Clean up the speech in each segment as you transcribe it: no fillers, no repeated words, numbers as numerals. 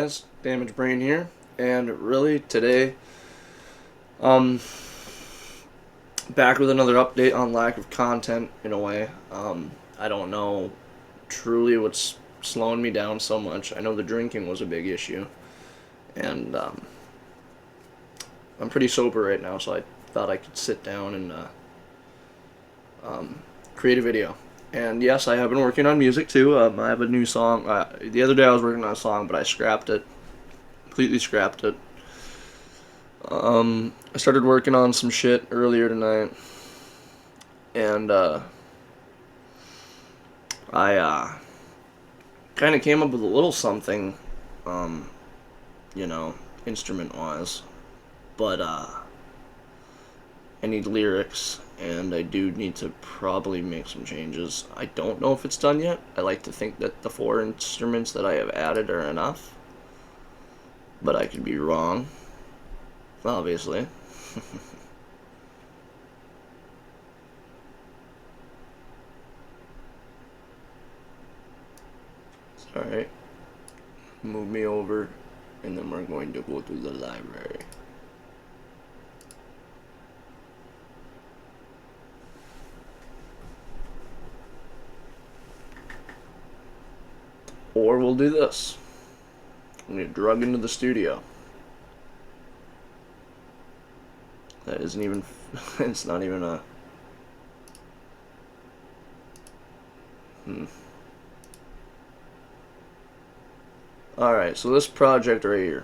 guys? Damaged Brain here, and really today, um, back with another update on lack of content in a way. I don't know truly what's slowing me down so much. I know the drinking was a big issue, and I'm pretty sober right now, so I thought I could sit down and create a video. And yes, I have been working on music too. I have a new song. The other day I was working on a song, but I scrapped it. Completely scrapped it. I started working on some shit earlier tonight. And I kind of came up with a little something, you know, instrument-wise. But I need lyrics, and I do need to probably make some changes. I don't know if it's done yet. I like to think that the 4 instruments that I have added are enough, but I could be wrong, obviously. Alright, move me over, and then we're going to go to the library. Or we'll do this. I'm going to drug into the studio. That isn't even, it's not even a, Alright, so this project right here.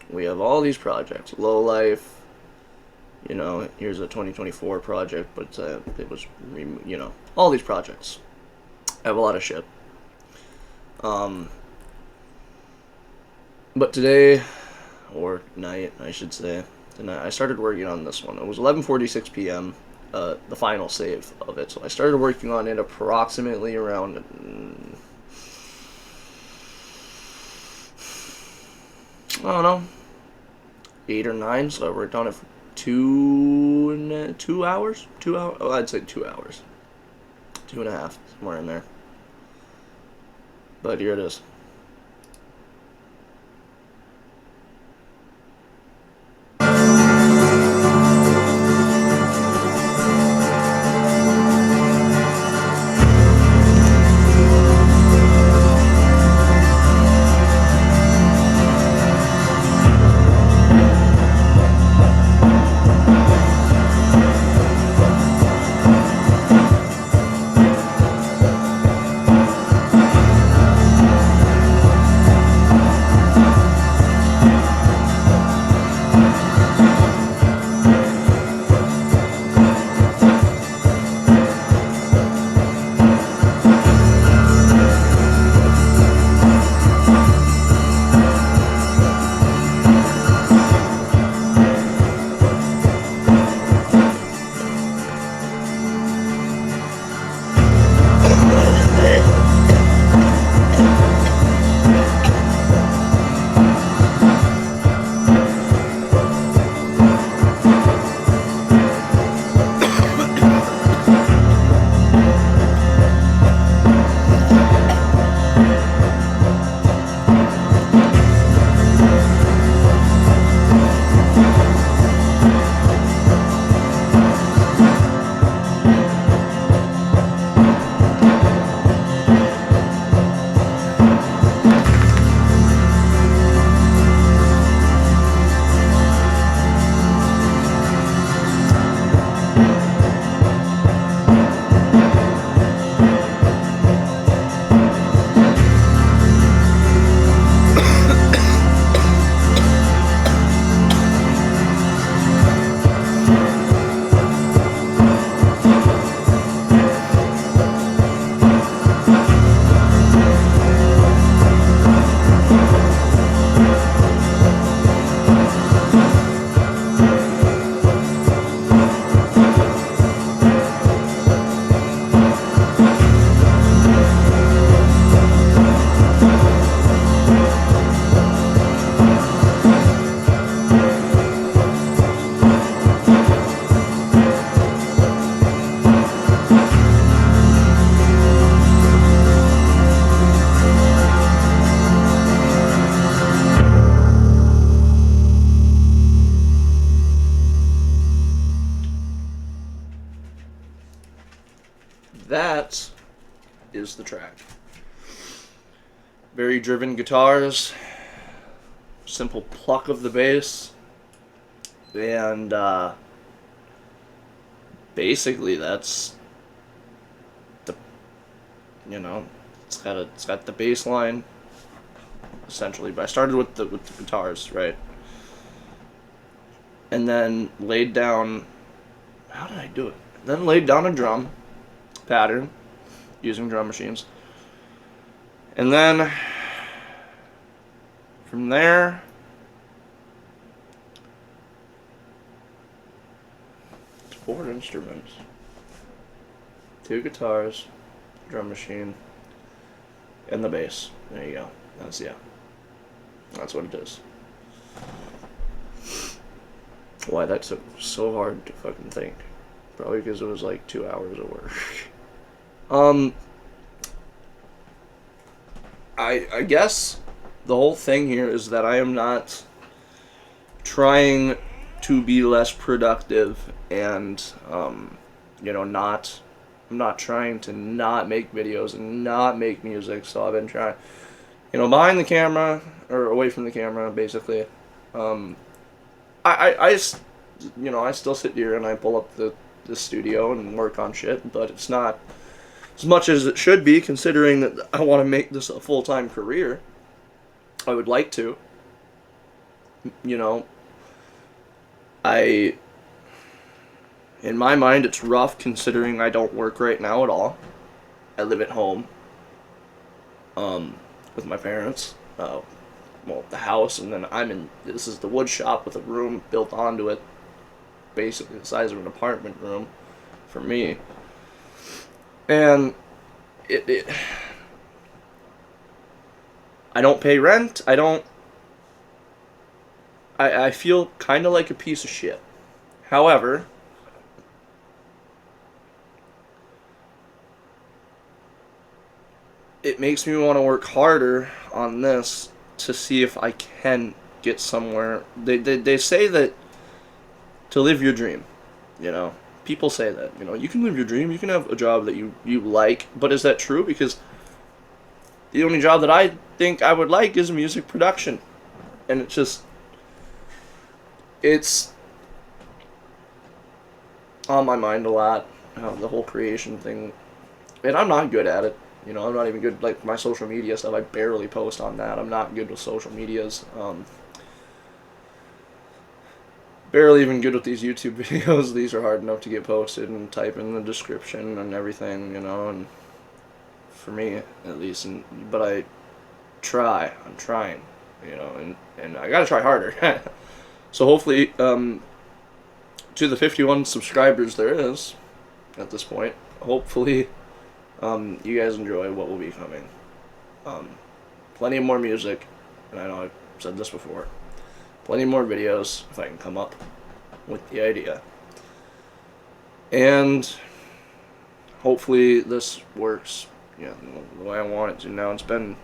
We have all these projects. Low Life, you know, here's a 2024 project, but it was, you know, all these projects. I have a lot of shit. But today, or night, I should say, tonight, I started working on this one. It was 11:46 p.m., the final save of it. So I started working on it approximately around, I don't know, 8 or 9. So I worked on it for 2 hours? 2 hours? Oh, I'd say 2 hours. 2.5, somewhere in there. But here it is. that is the track. Very driven guitars, simple pluck of the bass, and basically that's the, it's got the bass line essentially. But I started with the guitars, right, and then laid down. How did I do it? Then laid down a drum pattern using drum machines, and then from there, it's 4 instruments, 2 guitars, drum machine, and the bass. There you go. That's what it is. Why that took so hard to fucking think? Probably because it was like 2 hours of work. I guess the whole thing here is that I am not trying to be less productive and, I'm not trying to not make videos and not make music, so I've been trying, behind the camera, or away from the camera, basically. I still sit here and I pull up the studio and work on shit, but it's not as much as it should be, considering that I want to make this a full-time career. I would like to. In my mind, it's rough considering I don't work right now at all. I live at home, with my parents. The house, and then this is the wood shop with a room built onto it, basically the size of an apartment room for me. And I don't pay rent. I feel kind of like a piece of shit. However, it makes me want to work harder on this to see if I can get somewhere. They say that to live your dream, people say that, you can live your dream, you can have a job that you like, but is that true? Because the only job that I think I would like is music production, and it's on my mind a lot, the whole creation thing, and I'm not good at it. I'm not even good, like, my social media stuff, I barely post on that. I'm not good with social medias. Barely even good with these YouTube videos. These are hard enough to get posted and type in the description and everything, and for me, at least. But I'm trying, and I gotta try harder. So hopefully, to the 51 subscribers there is, at this point, hopefully, you guys enjoy what will be coming. Plenty of more music, and I know I've said this before. Plenty more videos if I can come up with the idea. And hopefully this works, the way I want it to. Now it's been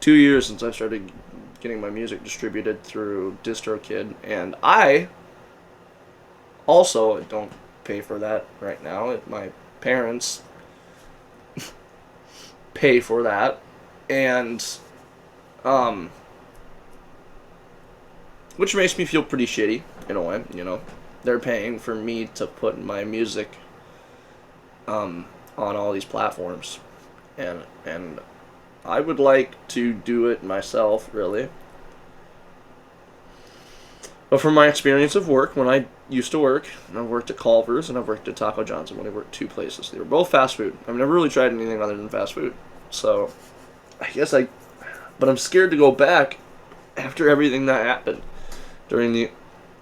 2 years since I started getting my music distributed through DistroKid, and I also don't pay for that right now. My parents pay for that, and which makes me feel pretty shitty in a way. They're paying for me to put my music on all these platforms, and I would like to do it myself, really. But from my experience of work, when I used to work, and I've worked at Culver's and I've worked at Taco John's. I've only worked 2 places. They were both fast food. I've never really tried anything other than fast food. So, but I'm scared to go back after everything that happened during the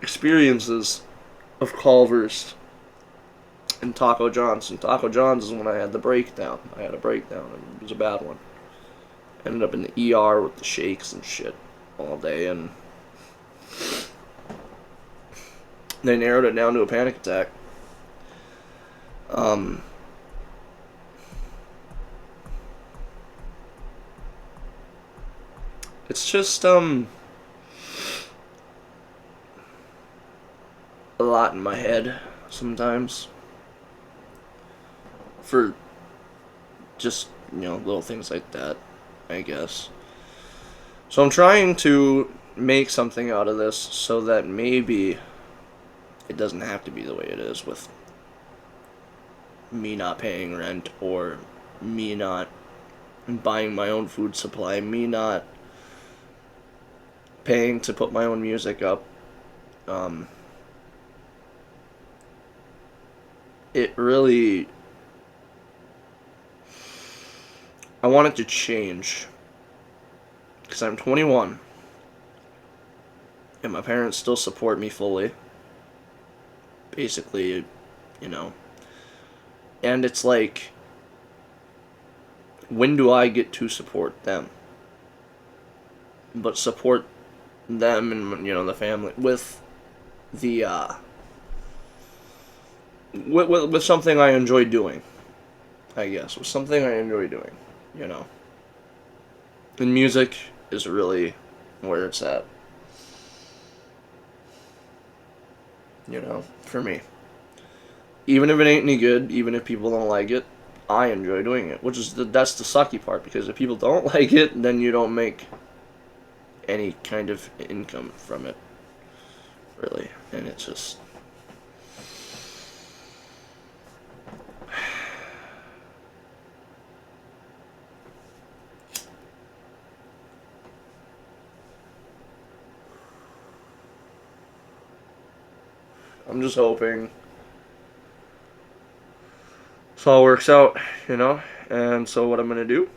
experiences of Culver's and Taco John's. And Taco John's is when I had the breakdown. I had a breakdown, and it was a bad one. Ended up in the ER with the shakes and shit all day, and they narrowed it down to a panic attack. It's just, a lot in my head sometimes. For just, little things like that, I guess. So I'm trying to make something out of this so that maybe it doesn't have to be the way it is with me not paying rent, or me not buying my own food supply, me not paying to put my own music up. It really, I want it to change, because I'm 21 and my parents still support me fully, basically, you know. And it's like, when do I get to support them? But support them and, the family with the with something I enjoy doing, I guess. With something I enjoy doing, And music is really where it's at. For me. Even if it ain't any good, even if people don't like it, I enjoy doing it. That's the sucky part, because if people don't like it, then you don't make any kind of income from it, really. And it's just, I'm just hoping this all works out, And so what I'm going to do,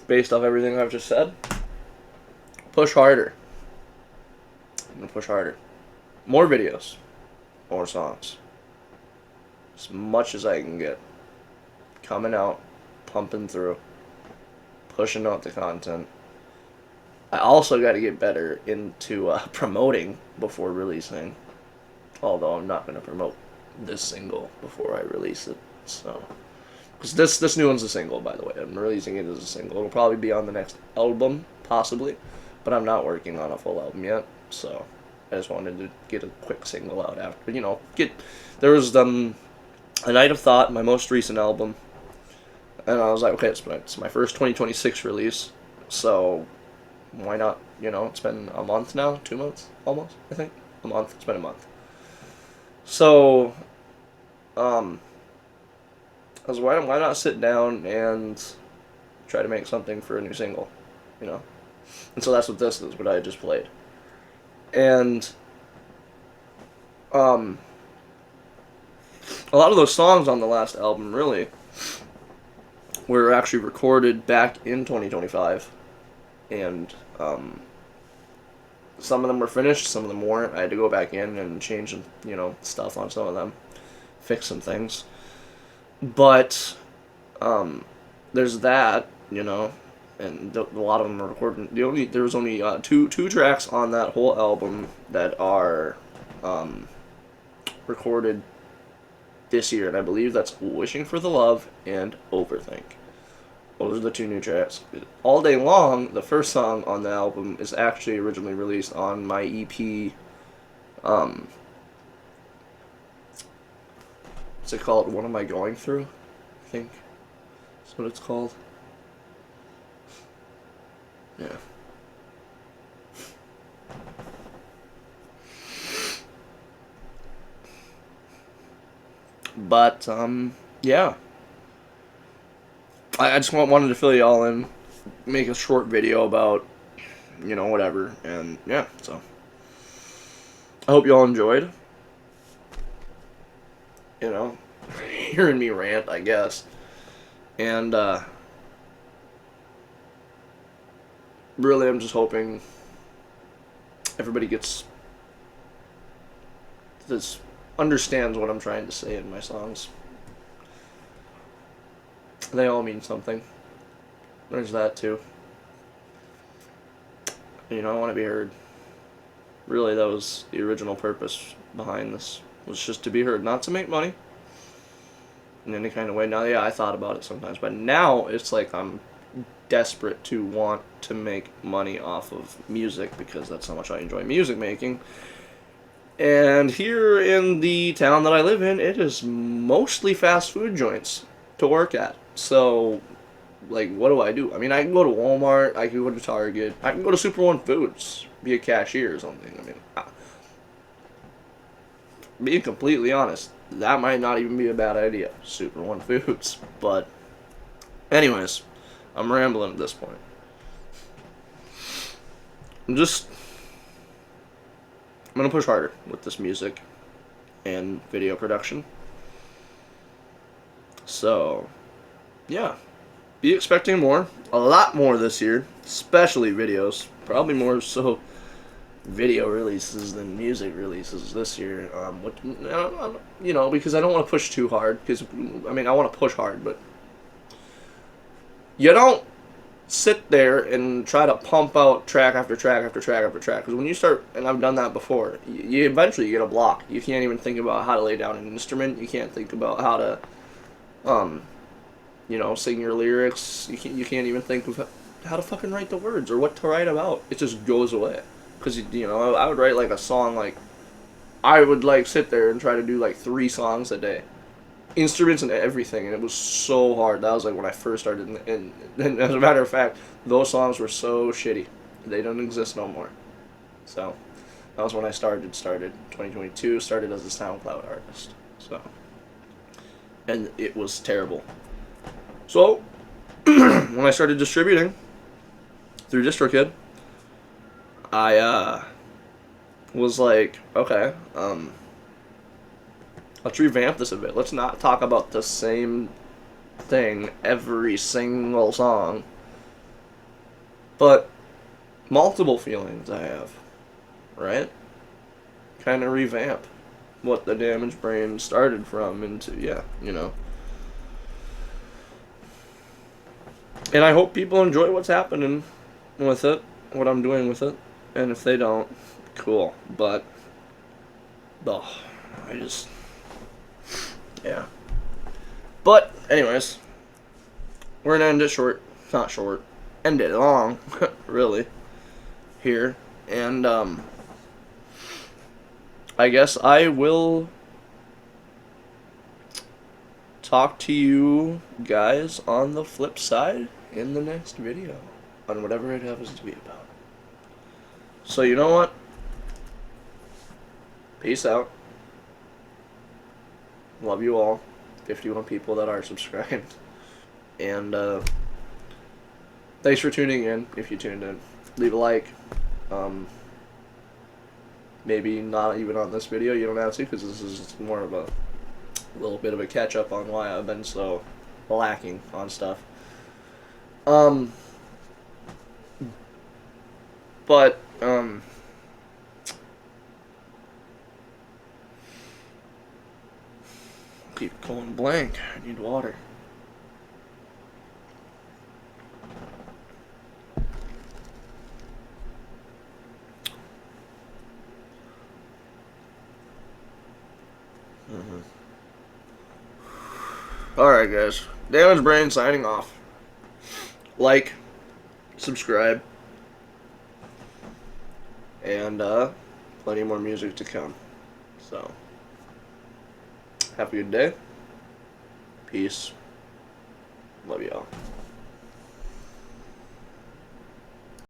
based off everything I've just said, push harder. I'm going to push harder. More videos. More songs. As much as I can get. Coming out. Pumping through. Pushing out the content. I also got to get better into promoting before releasing. Although I'm not going to promote this single before I release it. So, because this new one's a single, by the way. I'm releasing it as a single. It'll probably be on the next album, possibly, but I'm not working on a full album yet. So, I just wanted to get a quick single out after. There was A Night of Thought, my most recent album, and I was like, okay, it's my first 2026 release. So, why not? It's been a month now, 2 months almost. I think a month. It's been a month. So, I was why not sit down and try to make something for a new single, And so that's what this is, what I just played. And a lot of those songs on the last album really were actually recorded back in 2025, and some of them were finished, some of them weren't. I had to go back in and change, stuff on some of them, fix some things. But there's that, and a lot of them are recorded. There was only two tracks on that whole album that are recorded this year, and I believe that's Wishing for the Love and Overthink. Those are the two new tracks. All Day Long, the first song on the album, is actually originally released on my EP. What's it called? What Am I Going Through? I think that's what it's called. Yeah. But, yeah. I just wanted to fill you all in, make a short video about, whatever, and yeah, so. I hope you all enjoyed. Hearing me rant, I guess. And, really, I'm just hoping everybody understands what I'm trying to say in my songs. They all mean something. There's that, too. I want to be heard. Really, that was the original purpose behind this. Was just to be heard, not to make money in any kind of way. Now, yeah, I thought about it sometimes, but now it's like I'm desperate to want to make money off of music, because that's how much I enjoy music making. And here in the town that I live in, it is mostly fast food joints to work at. So, like, what do? I mean, I can go to Walmart, I can go to Target, I can go to Super One Foods, be a cashier or something. I mean, being completely honest, that might not even be a bad idea. Super One Foods. But, anyways, I'm rambling at this point. I'm gonna push harder with this music and video production. So, yeah. Be expecting more. A lot more this year. Especially videos. Probably more so video releases than music releases this year. Because I don't want to push too hard. Because, I mean, I want to push hard, but you don't sit there and try to pump out track after track after track after track. Because when you start, and I've done that before, you eventually get a block. You can't even think about how to lay down an instrument. You can't think about how to, sing your lyrics. You can't even think of how to fucking write the words or what to write about. It just goes away. Because, I would write like a song, like, I would like sit there and try to do like 3 songs a day. Instruments and everything, and it was so hard. That was like when I first started, and as a matter of fact, those songs were so shitty. They don't exist no more. So, that was when I started 2022, started as a SoundCloud artist. So, and it was terrible. So, when I started distributing through DistroKid, I was like, okay, let's revamp this a bit. Let's not talk about the same thing every single song, but multiple feelings I have, right? Kind of revamp what the Damaged Brain started from into, And I hope people enjoy what's happening with it, what I'm doing with it, and if they don't, cool. But, I just, yeah. But, anyways, we're gonna end it short. Not short. End it long, really. Here. And, I guess I will talk to you guys on the flip side in the next video. On whatever it happens to be about. So, you know what? Peace out. Love you all. 51 people that are subscribed. And thanks for tuning in, if you tuned in. Leave a like. Maybe not even on this video, you don't have to, because this is more of a little bit of a catch-up on why I've been so lacking on stuff. But, keep going blank. I need water. Alright, guys. Damaged Brain signing off. Like, subscribe, and plenty more music to come. So, have a good day. Peace. Love y'all.